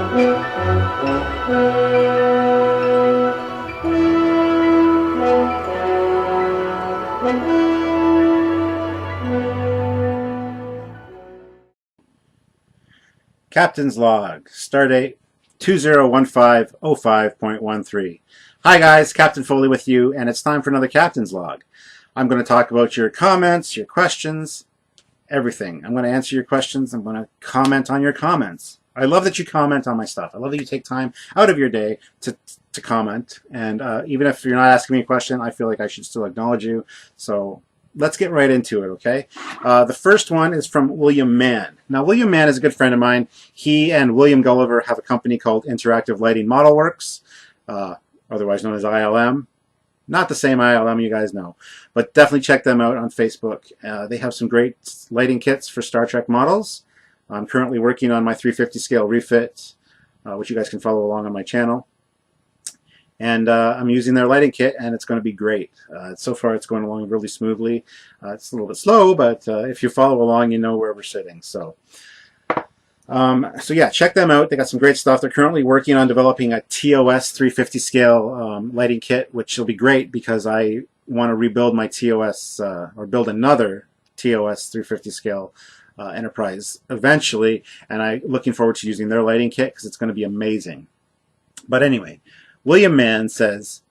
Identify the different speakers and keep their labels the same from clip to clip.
Speaker 1: Captain's Log, Stardate 201505.13. Hi guys, Captain Foley with you, and it's time for another Captain's Log. I'm going to talk about your comments, your questions, everything. I'm going to answer your questions. I'm going to comment on your comments. I love that you comment on my stuff. I love that you take time out of your day to comment. And even if you're not asking me a question, I feel like I should still acknowledge you. So let's get right into it, okay? The first one is from William Mann. Now, William Mann is a good friend of mine. He and William Gulliver have a company called Interactive Lighting Model Works, otherwise known as ILM. Not the same ILM you guys know, but definitely check them out on Facebook. They have some great lighting kits for Star Trek models. I'm currently working on my 350 scale refit, which you guys can follow along on my channel. And I'm using their lighting kit, and it's going to be great. So far, it's going along really smoothly. It's a little bit slow, but if you follow along, you know where we're sitting. So yeah, check them out. They got some great stuff. They're currently working on developing a TOS 350 scale lighting kit, which will be great because I want to rebuild my TOS or build another TOS 350 scale Enterprise eventually, and I'm looking forward to using their lighting kit because it's going to be amazing. But anyway, William Mann says,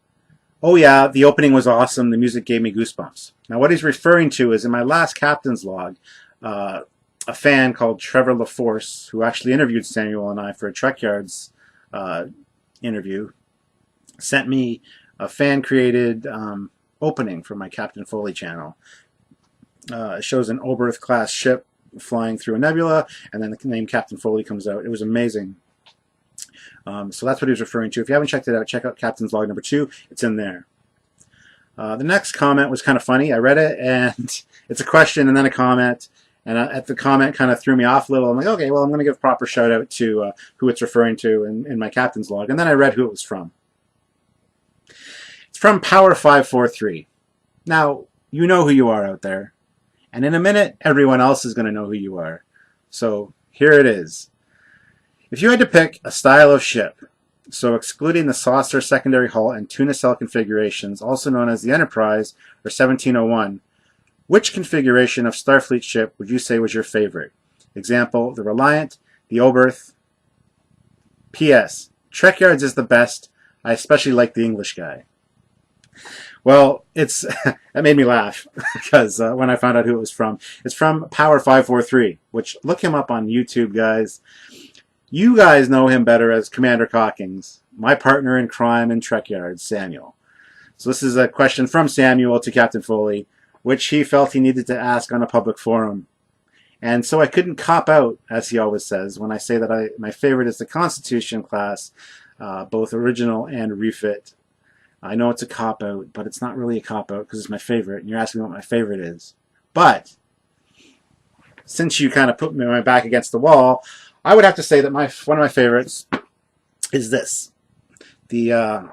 Speaker 1: "Oh yeah, the opening was awesome. The music gave me goosebumps." Now what he's referring to is in my last Captain's Log, a fan called Trevor LaForce, who actually interviewed Samuel and I for a Trekyards interview, sent me a fan-created opening for my Captain Foley channel. It shows an Oberth class ship flying through a nebula, and then the name Captain Foley comes out. It was amazing. So that's what he was referring to. If you haven't checked it out, check out Captain's Log number 2. It's in there. The next comment was kind of funny. I read it, and it's a question and then a comment. And at the comment kind of threw me off a little. I'm like, okay, well, I'm going to give a proper shout out to who it's referring to in my Captain's Log. And then I read who it was from. It's from Power543. Now, you know who you are out there. And in a minute, everyone else is going to know who you are. So here it is. If you had to pick a style of ship, so excluding the saucer secondary hull and tuna cell configurations, also known as the Enterprise or 1701, which configuration of Starfleet ship would you say was your favorite? Example, the Reliant, the Oberth. P.S. Trekyards is the best. I especially like the English guy. Well, that made me laugh because when I found out who it was from. It's from Power543, which, look him up on YouTube, guys. You guys know him better as Commander Cockings, my partner in crime in Trekyards, Samuel. So this is a question from Samuel to Captain Foley, which he felt he needed to ask on a public forum. And so I couldn't cop out, as he always says, when I say that my favorite is the Constitution class, both original and refit. I know it's a cop-out, but it's not really a cop-out because it's my favorite, and you're asking what my favorite is. But since you kind of put me my back against the wall, I would have to say that one of my favorites is this, the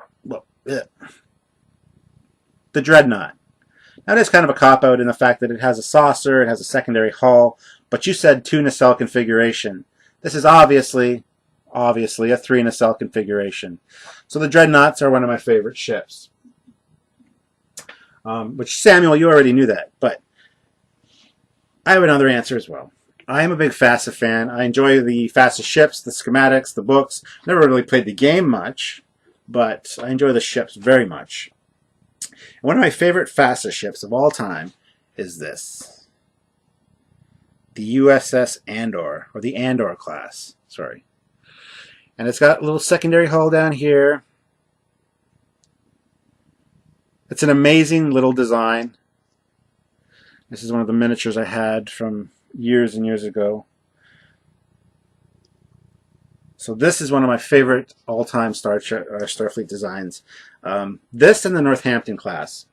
Speaker 1: Dreadnought. Now it is kind of a cop-out in the fact that it has a saucer, it has a secondary hull, but you said 2 nacelle configuration. This is obviously a 3 nacelle configuration. So the Dreadnoughts are one of my favorite ships. Which, Samuel, you already knew that, but I have another answer as well. I am a big FASA fan. I enjoy the FASA ships, the schematics, the books. Never really played the game much, but I enjoy the ships very much. And one of my favorite FASA ships of all time is this. The USS Andor, or the Andor class, sorry. And it's got a little secondary hull down here. It's an amazing little design. This is one of the miniatures I had from years and years ago. So this is one of my favorite all-time Starfleet designs. This and the Northampton class,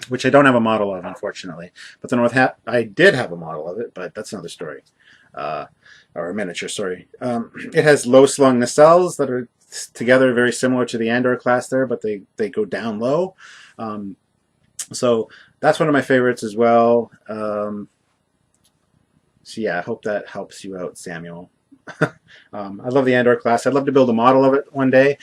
Speaker 1: which I don't have a model of, unfortunately. But the I did have a model of it, but that's another story. Or a miniature, sorry. It has low-slung nacelles that are together very similar to the Andor class there, but they go down low. So that's one of my favorites as well. So yeah, I hope that helps you out, Samuel. I love the Andor class. I'd love to build a model of it one day.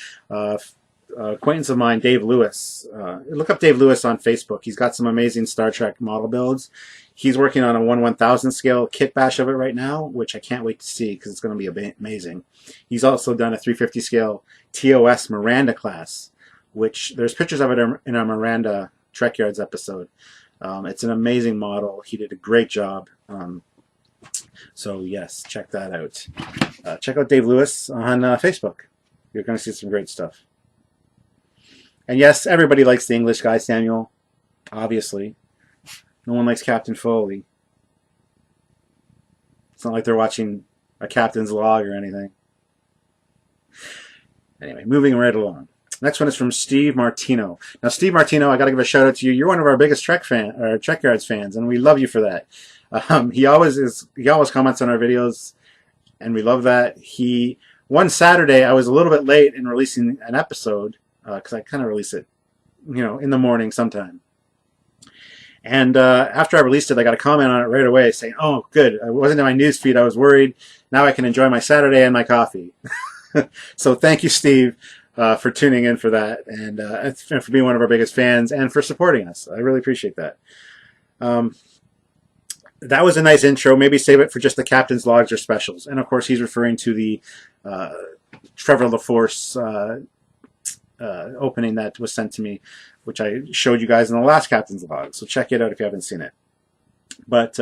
Speaker 1: Acquaintance of mine, Dave Lewis. Look up Dave Lewis on Facebook. He's got some amazing Star Trek model builds. He's working on a 1/1000 scale kit bash of it right now, which I can't wait to see because it's going to be amazing. He's also done a 350 scale TOS Miranda class, which there's pictures of it in our Miranda Trekyards episode. It's an amazing model. He did a great job. So yes, check that out. Check out Dave Lewis on Facebook. You're going to see some great stuff. And yes, everybody likes the English guy, Samuel. Obviously. No one likes Captain Foley. It's not like they're watching a captain's log or anything. Anyway, moving right along. Next one is from Steve Martino. Now, Steve Martino, I got to give a shout out to you. You're one of our biggest Trekyards fans, and we love you for that. He always comments on our videos, and we love that. One Saturday, I was a little bit late in releasing an episode because I kind of release it, in the morning sometime. And after I released it, I got a comment on it right away saying, "Oh, good. It wasn't in my news feed. I was worried. Now I can enjoy my Saturday and my coffee." So thank you, Steve, for tuning in for that, and for being one of our biggest fans, and for supporting us. I really appreciate that. That was a nice intro. Maybe save it for just the captain's logs or specials. And of course, he's referring to the Trevor LaForce opening that was sent to me, which I showed you guys in the last captain's log. So check it out if you haven't seen it. But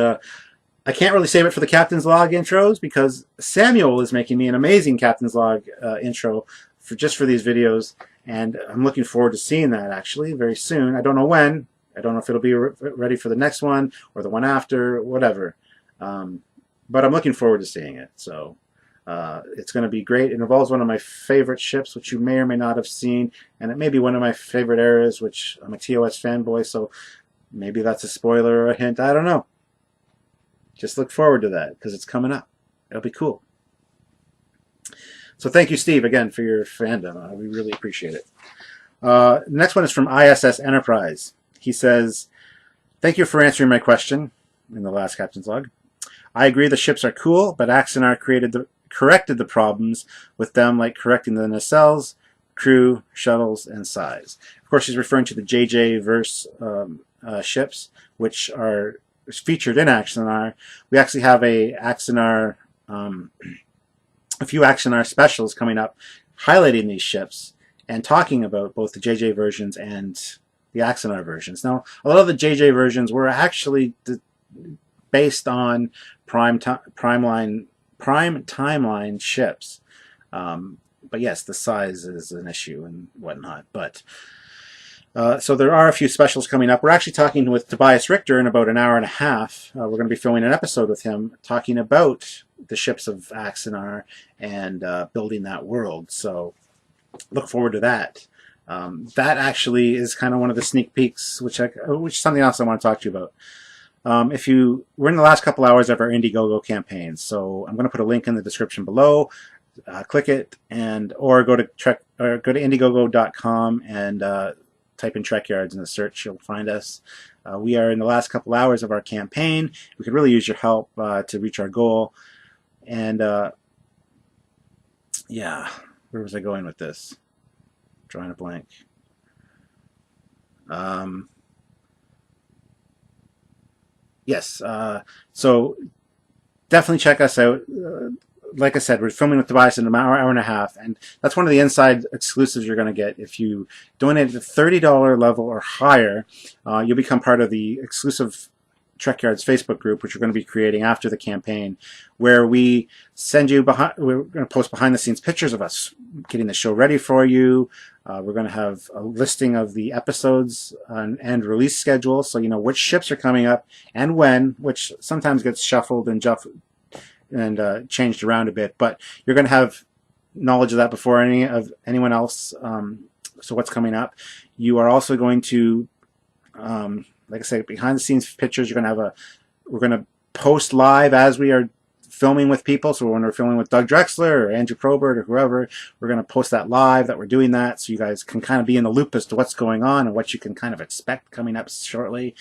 Speaker 1: I can't really save it for the captain's log intros because Samuel is making me an amazing captain's log intro just for these videos, and I'm looking forward to seeing that actually very soon. I don't know when. I don't know if it'll be ready for the next one or the one after, whatever. But I'm looking forward to seeing it. So it's going to be great. It involves one of my favorite ships, which you may or may not have seen, and it may be one of my favorite eras, which I'm a TOS fanboy, so maybe that's a spoiler or a hint. I don't know. Just look forward to that because it's coming up. It'll be cool. So thank you, Steve, again, for your fandom. We really appreciate it. The next one is from ISS Enterprise. He says, "Thank you for answering my question in the last captain's log. I agree the ships are cool, but Axanar corrected the problems with them, like correcting the nacelles, crew, shuttles, and size." Of course, he's referring to the JJ verse ships, which are featured in Axanar. We actually have a few Axanar specials coming up highlighting these ships and talking about both the JJ versions and the Axanar versions. Now, a lot of the JJ versions were actually based on prime timeline ships. But yes, the size is an issue and whatnot. But so there are a few specials coming up. We're actually talking with Tobias Richter in about an hour and a half. We're going to be filming an episode with him talking about the ships of Axanar and building that world. So look forward to that. That actually is kind of one of the sneak peeks, which is something else I want to talk to you about. We're in the last couple hours of our Indiegogo campaign, so I'm going to put a link in the description below. Click it, or go to Indiegogo.com and type in Trekyards in the search. You'll find us. We are in the last couple hours of our campaign. We could really use your help to reach our goal. And yeah, where was I going with this? Drawing a blank. Yes, so definitely check us out. Like I said, we're filming with Tobias in an hour and a half, and that's one of the inside exclusives you're going to get. If you donate at the $30 level or higher, you'll become part of the exclusive Trekyards Facebook group, which we're going to be creating after the campaign, where we send you we're going to post behind-the-scenes pictures of us getting the show ready for you. We're going to have a listing of the episodes and release schedule, so you know which ships are coming up and when, which sometimes gets shuffled and changed around a bit, but you're going to have knowledge of that before anyone else. So what's coming up? You are also going to, like I said, behind the scenes pictures. We're going to post live as we are filming with people. So when we're filming with Doug Drexler or Andrew Probert or whoever, we're going to post that live, that we're doing that, so you guys can kind of be in the loop as to what's going on and what you can kind of expect coming up shortly.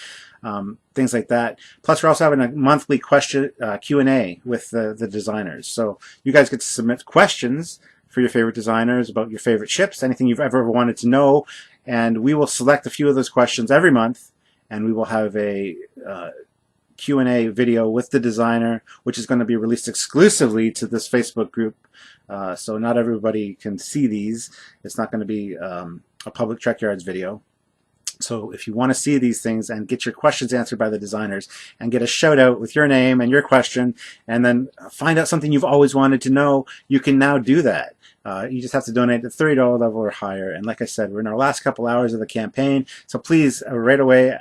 Speaker 1: Things like that. Plus, we're also having a monthly question Q&A with the designers. So you guys get to submit questions for your favorite designers about your favorite ships, anything you've ever wanted to know, and we will select a few of those questions every month, and we will have a Q&A video with the designer, which is going to be released exclusively to this Facebook group. So not everybody can see these. It's not going to be a public Trekyards video. So if you want to see these things and get your questions answered by the designers and get a shout out with your name and your question, and then find out something you've always wanted to know, you can now do that. You just have to donate at the $30 level or higher. And like I said, we're in our last couple hours of the campaign. So please, right away,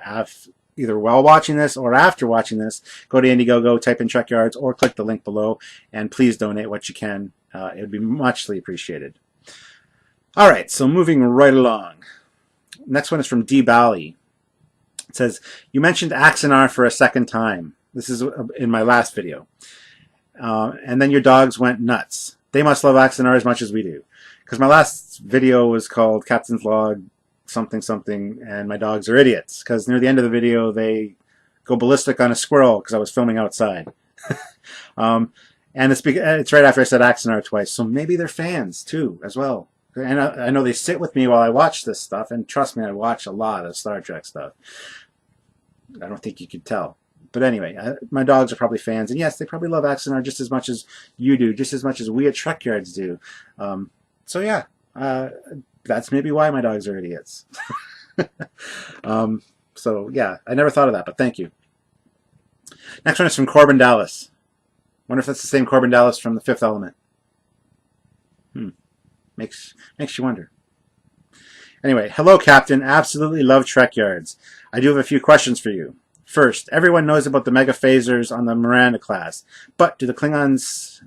Speaker 1: either while watching this or after watching this, go to Indiegogo, type in Trekyards, or click the link below, and please donate what you can. It would be muchly appreciated. All right, so moving right along. Next one is from D. Bally. It says, you mentioned Axanar for a second time. This is in my last video. And then your dogs went nuts. They must love Axanar as much as we do. Because my last video was called Captain's Log something something, and my dogs are idiots. Because near the end of the video, they go ballistic on a squirrel because I was filming outside. And it's right after I said Axanar twice. So maybe they're fans too, as well. And I know they sit with me while I watch this stuff, and trust me, I watch a lot of Star Trek stuff. I don't think you could tell. But anyway, my dogs are probably fans, and yes, they probably love Axanar just as much as you do, just as much as we at Trekyards do. So yeah, that's maybe why my dogs are idiots. So yeah, I never thought of that, but thank you. Next one is from Corbin Dallas. Wonder if that's the same Corbin Dallas from The Fifth Element. Makes you wonder. Anyway, hello, Captain. Absolutely love Trekyards. I do have a few questions for you. First, everyone knows about the mega phasers on the Miranda class, but did the Klingons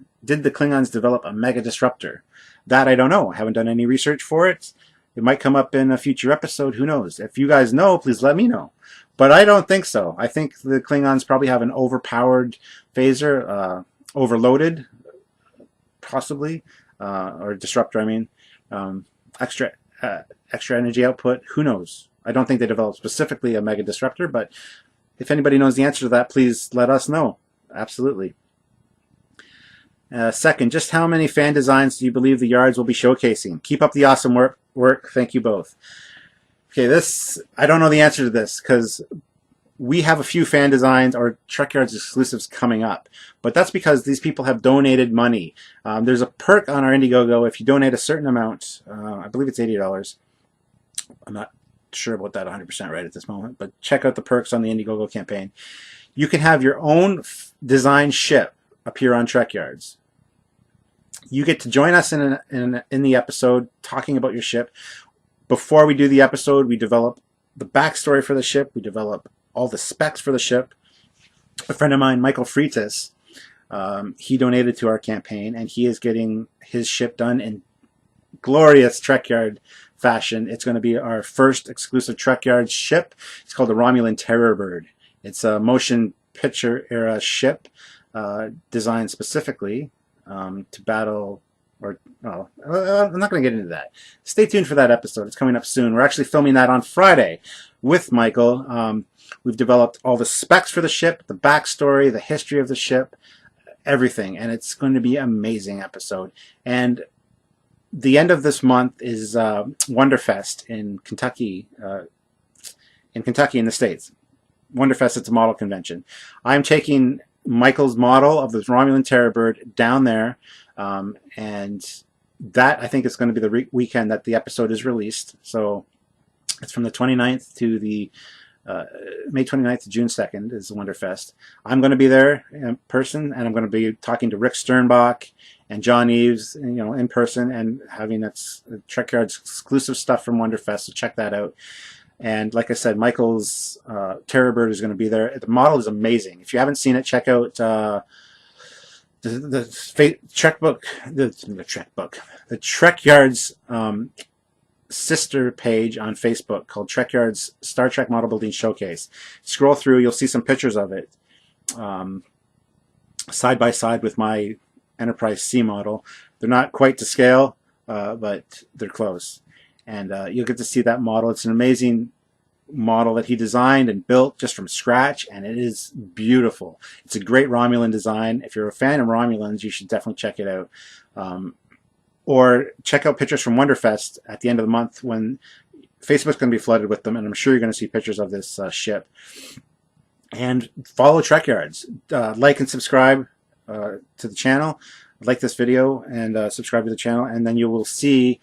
Speaker 1: develop a mega disruptor? That I don't know. I haven't done any research for it. It might come up in a future episode. Who knows? If you guys know, please let me know. But I don't think so. I think the Klingons probably have an overpowered phaser, overloaded, possibly. Or disruptor, I mean, extra energy output. Who knows? I don't think they developed specifically a mega disruptor, but if anybody knows the answer to that, please let us know. Absolutely. Second, just how many fan designs do you believe the yards will be showcasing? Keep up the awesome work. Thank you both. Okay, I don't know the answer to this because we have a few fan designs or Trekyards exclusives coming up, but that's because these people have donated money. There's a perk on our Indiegogo if you donate a certain amount. I believe it's $80. I'm not sure about that 100% right at this moment, but check out the perks on the Indiegogo campaign. You can have your own design ship appear on Trekyards. You get to join us in the episode talking about your ship. Before we do the episode, we develop the backstory for the ship. We develop all the specs for the ship. A friend of mine, Michael Freitas, he donated to our campaign, and he is getting his ship done in glorious Trekyard fashion. It's going to be our first exclusive Trekyard ship. It's called the Romulan Terrorbird. It's a motion picture era ship designed specifically to battle. I'm not going to get into that. Stay tuned for that episode. It's coming up soon. We're actually filming that on Friday with Michael. We've developed all the specs for the ship, the backstory, the history of the ship, everything, and it's going to be an amazing episode. And the end of this month is Wonderfest in Kentucky, in the States. Wonderfest, it's a model convention. I'm taking Michael's model of the Romulan Terrorbird down there, and that I think is going to be the weekend that the episode is released. So it's from the 29th to the May 29th to June 2nd is Wonderfest. I'm going to be there in person, and I'm going to be talking to Rick Sternbach and John Eves, in person, and having Trekyards exclusive stuff from Wonderfest. So check that out. And like I said, Michael's Terrorbird is going to be there. The model is amazing. If you haven't seen it, check out the Trekyards sister page on Facebook called Trekyards Star Trek Model Building Showcase. Scroll through, you'll see some pictures of it. side by side with my Enterprise C model. They're not quite to scale, but they're close. And you'll get to see that model. It's an amazing model that he designed and built just from scratch, and it is beautiful. It's a great Romulan design. If you're a fan of Romulans, you should definitely check it out. Or check out pictures from Wonderfest at the end of the month when Facebook's going to be flooded with them, and I'm sure you're going to see pictures of this ship. And follow Trekyards. Like and subscribe to the channel. Like this video and subscribe to the channel, and then you will see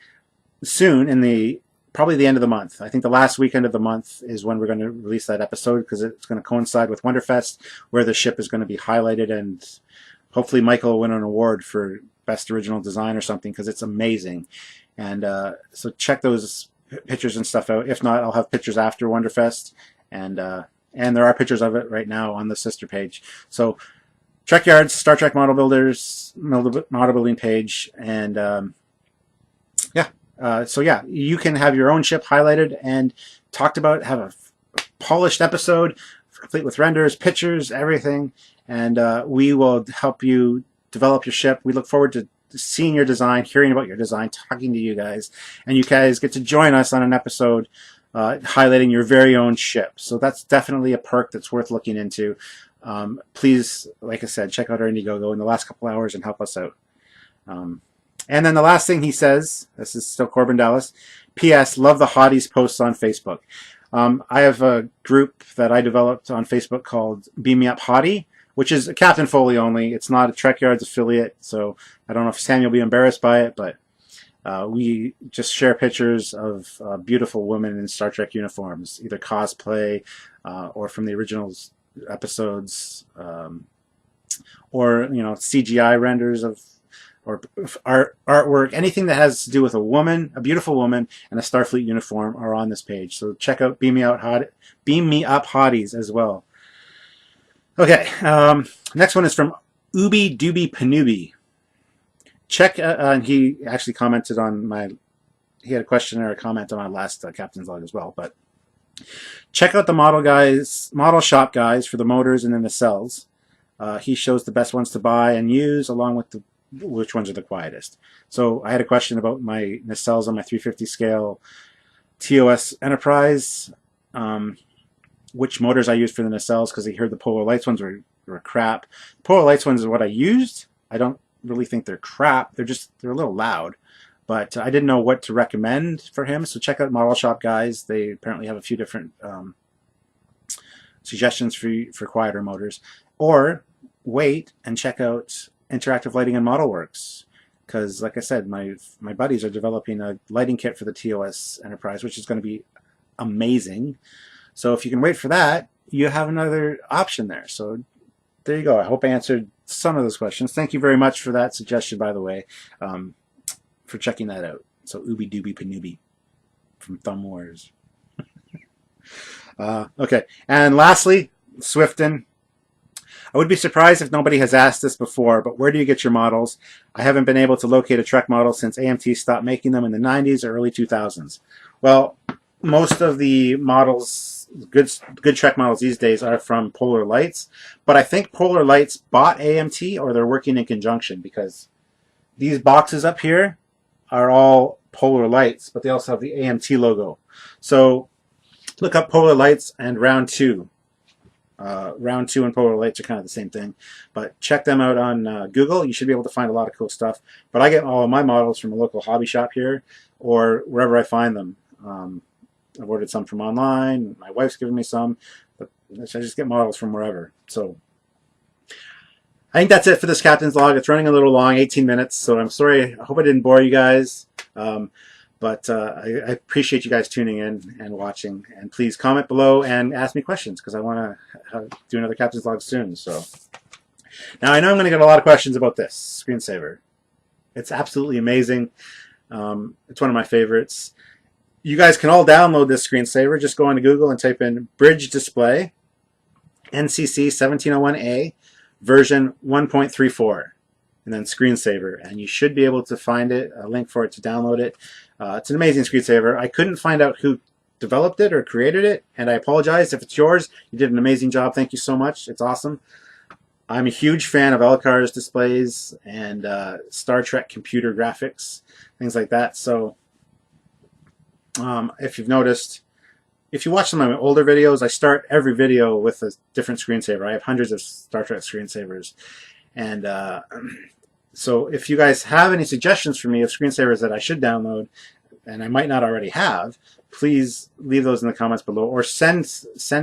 Speaker 1: soon in probably the end of the month. I think the last weekend of the month is when we're going to release that episode, because it's going to coincide with Wonderfest, where the ship is going to be highlighted, and hopefully Michael will win an award for Best Original Design or something, because it's amazing. And so check those pictures and stuff out. If not, I'll have pictures after Wonderfest, and there are pictures of it right now on the sister page. So Trekyards, Star Trek Model Builders, model building page, and so yeah, you can have your own ship highlighted and talked about, have a polished episode, complete with renders, pictures, everything, and we will help you develop your ship. We look forward to seeing your design, hearing about your design, talking to you guys, and you guys get to join us on an episode highlighting your very own ship. So that's definitely a perk that's worth looking into. Please, like I said, check out our Indiegogo in the last couple hours and help us out. And then the last thing he says, this is still Corbin Dallas, P.S. Love the Hotties posts on Facebook. I have a group that I developed on Facebook called Beam Me Up Hottie, which is Captain Foley only. It's not a Trekyards affiliate, so I don't know if Samuel will be embarrassed by it, but we just share pictures of beautiful women in Star Trek uniforms, either cosplay or from the original episodes, or CGI renders of or artwork, anything that has to do with a woman, a beautiful woman, and a Starfleet uniform are on this page. So check out Beam Me Up Hotties as well. Okay, next one is from Ooby Dooby Panubi. Check, and he actually commented on he had a question or a comment on my last Captain's Log as well, but check out the model shop guys for the motors and the nacelles. He shows the best ones to buy and use, along with which ones are the quietest. So I had a question about my nacelles on my 350 scale TOS Enterprise, which motors I used for the nacelles, because he heard the Polar Lights ones were crap. Polar Lights ones is what I used. I don't really think they're crap. They're a little loud, but I didn't know what to recommend for him. So check out Model Shop guys. They apparently have a few different suggestions for quieter motors. Or wait and check out Interactive Lighting and Model Works, because like I said, my buddies are developing a lighting kit for the TOS Enterprise, which is going to be amazing. So if you can wait for that, you have another option there. So there you go. I hope I answered some of those questions. Thank you very much for that suggestion, by the way, for checking that out. So Ooby Dooby Panubi from Thumb Wars. Okay, and lastly, Swifton. I would be surprised if nobody has asked this before, but where do you get your models? I haven't been able to locate a Trek model since AMT stopped making them in the 90s or early 2000s. Well, most of the models, good Trek models these days, are from Polar Lights, but I think Polar Lights bought AMT, or they're working in conjunction, because these boxes up here are all Polar Lights, but they also have the AMT logo. So look up Polar Lights and Round 2. Round 2 and Polar Lights are kind of the same thing, but check them out on Google. You should be able to find a lot of cool stuff. But I get all of my models from a local hobby shop here, or wherever I find them. I've ordered some from online. My wife's given me some, but I just get models from wherever. So I think that's it for this Captain's Log. It's running a little long, 18 minutes, so I'm sorry. I hope I didn't bore you guys. But I appreciate you guys tuning in and watching. And please comment below and ask me questions, because I want to do another Captain's Log soon. So now I know I'm going to get a lot of questions about this screensaver. It's absolutely amazing. It's one of my favorites. You guys can all download this screensaver. Just go into Google and type in Bridge Display NCC 1701A version 1.34. And then screensaver, and you should be able to find it, a link for it to download it. It's an amazing screensaver. I couldn't find out who developed it or created it, and I apologize if it's yours. You did an amazing job. Thank you so much. It's awesome. I'm a huge fan of Elcar's displays and Star Trek computer graphics, things like that. So if you've noticed, if you watch some of my older videos, I start every video with a different screensaver. I have hundreds of Star Trek screensavers. And so if you guys have any suggestions for me of screensavers that I should download, and I might not already have, please leave those in the comments below, or send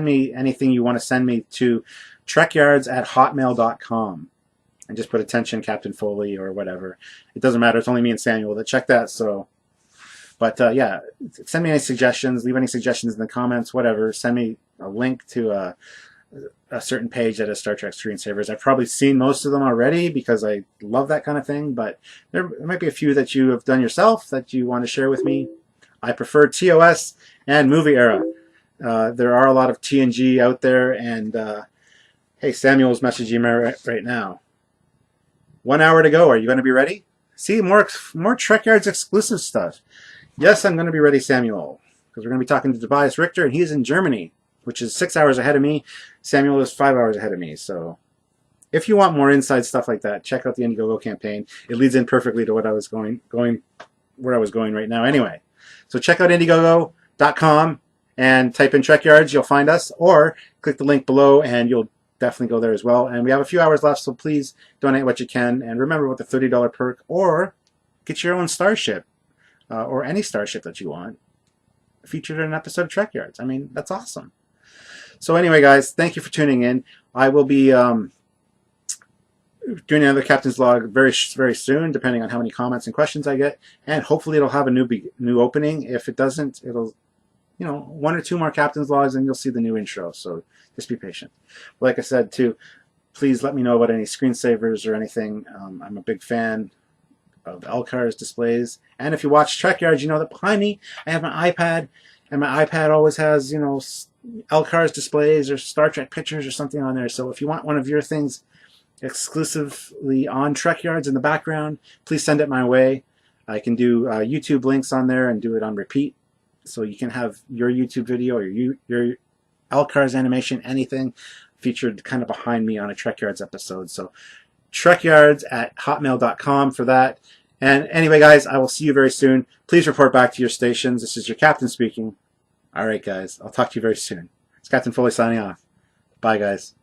Speaker 1: me anything you want to send me to trekyards@hotmail.com, and just put attention Captain Foley or whatever. It doesn't matter. It's only me and Samuel that check that. So, but yeah, send me any suggestions. Leave any suggestions in the comments. Whatever. Send me a link to a certain page that has Star Trek screensavers. I've probably seen most of them already because I love that kind of thing, but there might be a few that you have done yourself that you want to share with me. I prefer TOS and movie era. There are a lot of TNG out there, and hey, Samuel's messaging me right now. 1 hour to go. Are you going to be ready? See, more Trekyards exclusive stuff. Yes, I'm going to be ready, Samuel, because we're going to be talking to Tobias Richter, and he's in Germany, which is 6 hours ahead of me. Samuel is 5 hours ahead of me. So if you want more inside stuff like that, check out the Indiegogo campaign. It leads in perfectly to what I was where I was going right now anyway. So check out Indiegogo.com and type in Trekyards. You'll find us, or click the link below and you'll definitely go there as well. And we have a few hours left, so please donate what you can. And remember, with the $30 perk, or get your own starship, or any starship that you want, featured in an episode of Trekyards. I mean, that's awesome. So anyway, guys, thank you for tuning in. I will be doing another Captain's Log very soon, depending on how many comments and questions I get. And hopefully it'll have a new opening. If it doesn't, it'll, you know, 1 or 2 more Captain's Logs and you'll see the new intro. So just be patient. Like I said, too, please let me know about any screensavers or anything. I'm a big fan of Elcar's displays. And if you watch Trekyards, you know that behind me I have my iPad, and my iPad always has, you know, Elcar's displays or Star Trek pictures or something on there. So if you want one of your things exclusively on Trekyards in the background, please send it my way. I can do YouTube links on there and do it on repeat, so you can have your YouTube video or your Elcar's animation, anything featured kind of behind me on a Trekyards episode. So Trekyards@hotmail.com for that. And anyway, guys, I will see you very soon. Please report back to your stations. This is your captain speaking. All right, guys, I'll talk to you very soon. It's Captain Foley signing off. Bye, guys.